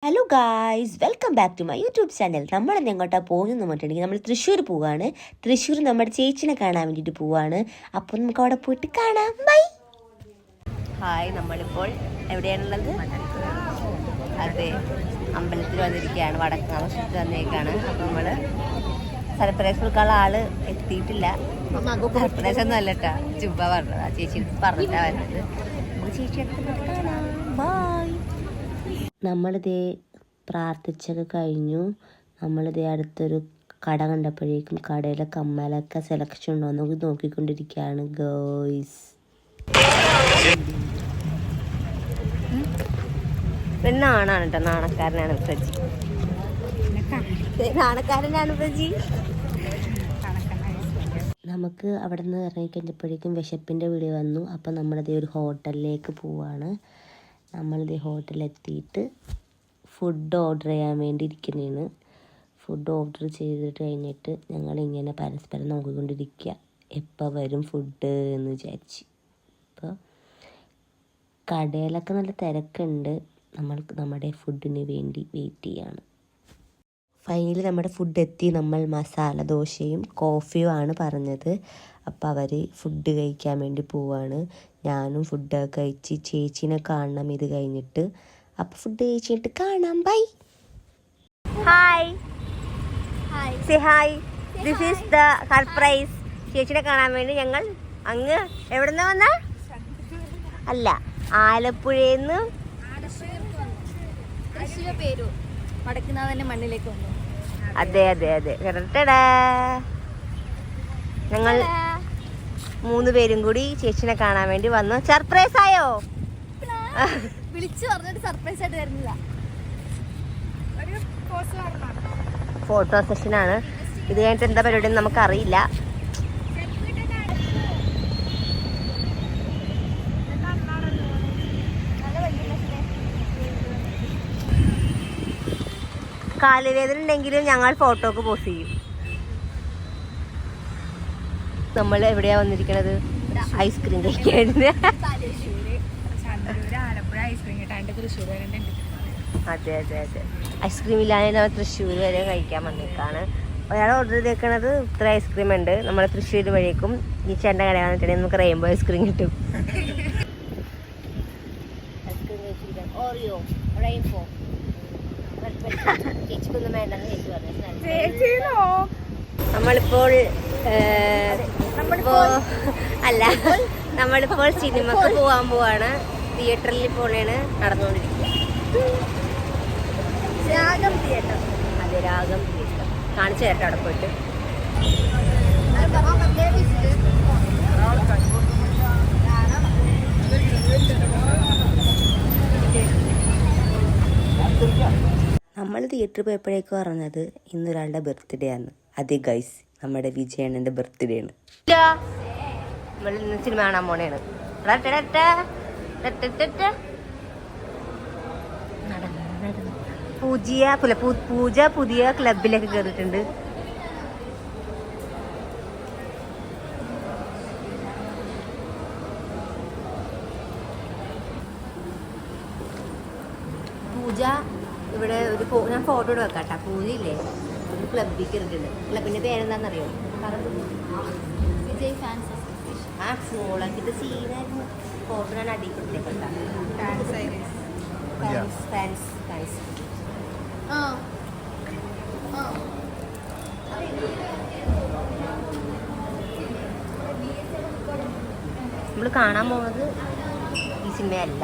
Hello guys, welcome back to my YouTube channel. നമ്മളിന്ന് എങ്ങോട്ടാണ് പോകുന്നതെന്ന് പറഞ്ഞിട്ടുണ്ടെങ്കിൽ നമ്മൾ തൃശ്ശൂർ പോവുകയാണ്. തൃശ്ശൂർ നമ്മുടെ ചേച്ചിനെ കാണാൻ വേണ്ടിയിട്ട് പോവുകയാണ്. അപ്പോൾ നമുക്ക് അവിടെ പോയിട്ട് കാണാം. ബൈ. ഹായ്, നമ്മളിപ്പോൾ എവിടെയാണുള്ളത്? അതെ, അമ്പലത്തിൽ വന്നിരിക്കുകയാണ്. വടക്ക് ആവശ്യത്തിൽ വന്നേക്കാണ്. അപ്പോൾ നമ്മൾ സർപ്രൈസ് കൊടുക്കാനുള്ള ആള് എത്തിയിട്ടില്ല. സർപ്രൈസ് ഒന്നും അല്ല കേട്ടോ, ചുമ്മാ പറഞ്ഞത്. ആ ചേച്ചി പറഞ്ഞിട്ടാണ് വരുന്നത്. നമുക്ക് ചേച്ചി അടുത്ത് പോയിട്ട് കാണാം. ബൈ. നമ്മളിതേ പ്രാർത്ഥിച്ചൊക്കെ കഴിഞ്ഞു. നമ്മളിതേ അടുത്തൊരു കട കണ്ടപ്പോഴേക്കും കടയിലെ കമ്മലൊക്കെ സെലക്ഷൻ ഉണ്ടോ എന്ന് നോക്കിക്കൊണ്ടിരിക്കുകയാണ് ഗേൾസ്. നാണാണ് കേട്ടോ, നാണക്കാരനാണ് പ്രജി. നാണക്കാരനാണ് പ്രജി. നമുക്ക് അവിടെ നിന്ന് ഇറങ്ങിക്കഴിഞ്ഞപ്പോഴേക്കും വിശപ്പിൻ്റെ വിളി വന്നു. അപ്പം നമ്മളിതേ ഒരു ഹോട്ടലിലേക്ക് പോവാണ്. നമ്മളിത് ഹോട്ടലെത്തിയിട്ട് ഫുഡ് ഓർഡർ ചെയ്യാൻ വേണ്ടി ഇരിക്കുന്നതാണ്. ഫുഡ് ഓർഡർ ചെയ്തിട്ട് കഴിഞ്ഞിട്ട് ഞങ്ങളിങ്ങനെ പരസ്പരം നോക്കിക്കൊണ്ടിരിക്കുക, എപ്പോൾ വരും ഫുഡ് എന്ന് വിചാരിച്ച്. അപ്പോൾ കടയിലൊക്കെ നല്ല തിരക്കുണ്ട്. നമ്മൾക്ക് നമ്മുടെ ഫുഡിന് വേണ്ടി വെയിറ്റ് ചെയ്യാണ്. ഫൈനലി നമ്മുടെ ഫുഡ് എത്തി. നമ്മൾ മസാല ദോശയും കോഫിയും ആണ് പറഞ്ഞത്. അപ്പോൾ അവർ ഫുഡ് കഴിക്കാൻ വേണ്ടി പോവാണ്. ഞാനും ഫുഡൊക്കെ കഴിച്ച് ചേച്ചീനെ കാണണം ഇത് കഴിഞ്ഞിട്ട്. അപ്പോൾ ഫുഡ് കഴിച്ചിട്ട് കാണാം. Bye. Hi say hi. This is the surprise. ചേച്ചിനെ കാണാൻ വേണ്ടി ഞങ്ങൾ അങ്ങ് എവിടെ നിന്ന് വന്ന അല്ല, ആലപ്പുഴയിൽ മണ്ണിലേക്ക് വന്നു. അതെ അതെ അതെ, കേട്ടടാ. ഞങ്ങൾ 3 പേരും കൂടി ചേച്ചിനെ കാണാൻ വേണ്ടി വന്നു. സർപ്രൈസ് ആയോ? വിളിച്ചു പറഞ്ഞിട്ട് സർപ്രൈസ് ആയിട്ട് വരുന്നില്ല. ഫോട്ടോ സെഷനാണ്. ഇത് കഴിഞ്ഞിട്ട് എന്താ പരിപാടി നമുക്കറിയില്ല. കാലുവേദന ഉണ്ടെങ്കിലും ഞങ്ങൾ ഫോട്ടോക്ക് പോസ്റ്റ് ചെയ്യും. നമ്മൾ എവിടെയാ വന്നിരിക്കണത്? ഐസ്ക്രീം കഴിക്കാൻ. അതെ അതെ അതെ, ഐസ്ക്രീം ഇല്ലാതെ നമ്മൾ തൃശ്ശൂർ വരെ കഴിക്കാൻ വന്നേക്കാണ്. ഒരാൾ ഓർഡർ ചെയ്തേക്കണത് ഇത്ര ഐസ്ക്രീം ഉണ്ട്. നമ്മൾ തൃശ്ശൂർ വഴിയേക്കും ഈ ചേട്ടൻ്റെ കട വന്നിട്ടുണ്ടെങ്കിൽ നമുക്ക് റെയിൻബോ ഐസ്ക്രീം കിട്ടും. ഐസ്ക്രീം കഴിച്ചിരിക്കാൻ ഓറിയോ, റെയിൻബോ. ചേച്ചിക്കൊന്നും വേണ്ടെന്ന് ചേച്ചി പറഞ്ഞു. നമ്മളിപ്പോൾ നമ്മളിപ്പോൾ സിനിമക്ക് പോകാൻ പോവാണ്. തിയേറ്ററിൽ പോണേണ് നടന്നുകൊണ്ടിരിക്കുക. രാഗം തിയേറ്റർ. അതെ, രാഗം തിയേറ്റർ. കാണിച്ചു തരട്ടെ അവിടെ പോയിട്ട്. നമ്മൾ തിയേറ്ററിൽ പോയപ്പോഴേക്കും പറഞ്ഞത് ഇന്നൊരാളുടെ ബർത്ത്ഡേ ആണ്. അതെ ഗൈസ്, നമ്മുടെ വിജയണ്ണൻ്റെ ബർത്ത്ഡേ ആണ്. നമ്മൾ ഇന്ന് സിനിമ കാണാൻ പോണേണ്. പൂജ പുതിയ ക്ലബിലൊക്കെ കയറിയിട്ടുണ്ട്. പൂജ ഇവിടെ ഞാൻ ഫോട്ടോ ഇട്ട് വെക്കാട്ടാ. പൂജയില്ലേ, ഒരു ക്ലബിൽ കയറിയിട്ടുണ്ട്. ക്ലബിന്റെ പേരെന്താണെന്നറിയോ? വിജയ് ഫാൻസ്. ആ സ്മോളാക്കിയിട്ട് സീനായിരുന്നു. ഫോട്ടോ ഞാൻ അടി കൊടുത്തേക്കട്ടാ. നമ്മൾ കാണാൻ പോകുന്നത് ഈ സിനിമയല്ല.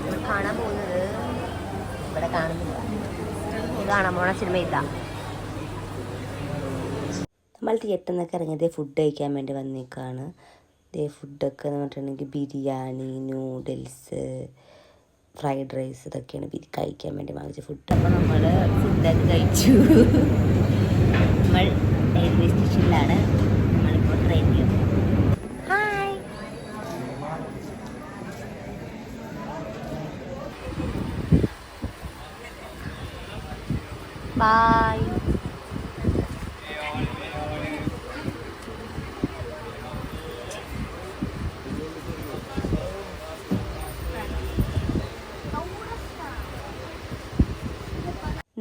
നമ്മൾ കാണാൻ പോകുന്നത് ഇവിടെ കാണുന്നില്ല. കാണാൻ പോണ സിനിമ ഇല്ല. നമ്മൾ തിയേറ്ററിൽ നിന്നൊക്കെ ഇറങ്ങിയത് ഫുഡ് കഴിക്കാൻ വേണ്ടി വന്നേക്കാണ്. ഇതേ ഫുഡൊക്കെ എന്ന് പറഞ്ഞിട്ടുണ്ടെങ്കിൽ ബിരിയാണി, നൂഡിൽസ്, ഫ്രൈഡ് റൈസ്, ഇതൊക്കെയാണ് കഴിക്കാൻ വേണ്ടി വാങ്ങിച്ച ഫുഡ്. അപ്പോൾ നമ്മൾ ഫുഡൊക്കെ കഴിച്ചു. നമ്മൾ റെയിൽവേ സ്റ്റേഷനിലാണ്. നമ്മളിപ്പോൾ ട്രെയിനിൽ. ഹായ്. ബൈ.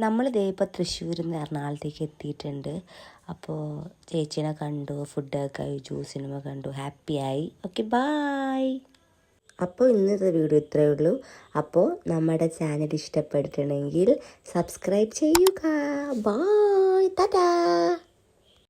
നമ്മളിതേ ഇപ്പോൾ തൃശ്ശൂരിൽ നിന്ന് എറണാകുളത്തേക്ക് എത്തിയിട്ടുണ്ട്. അപ്പോൾ ചേച്ചീനെ കണ്ടു, ഫുഡൊക്കെ കഴിച്ചു, സിനിമ കണ്ടു, ഹാപ്പിയായി. Okay bye. അപ്പോൾ ഇന്നത്തെ വീഡിയോ ഇത്രയേ ഉള്ളൂ. അപ്പോൾ നമ്മുടെ ചാനൽ ഇഷ്ടപ്പെട്ടിട്ടുണ്ടെങ്കിൽ സബ്സ്ക്രൈബ് ചെയ്യുക. ബായ്, ടാറ്റാ.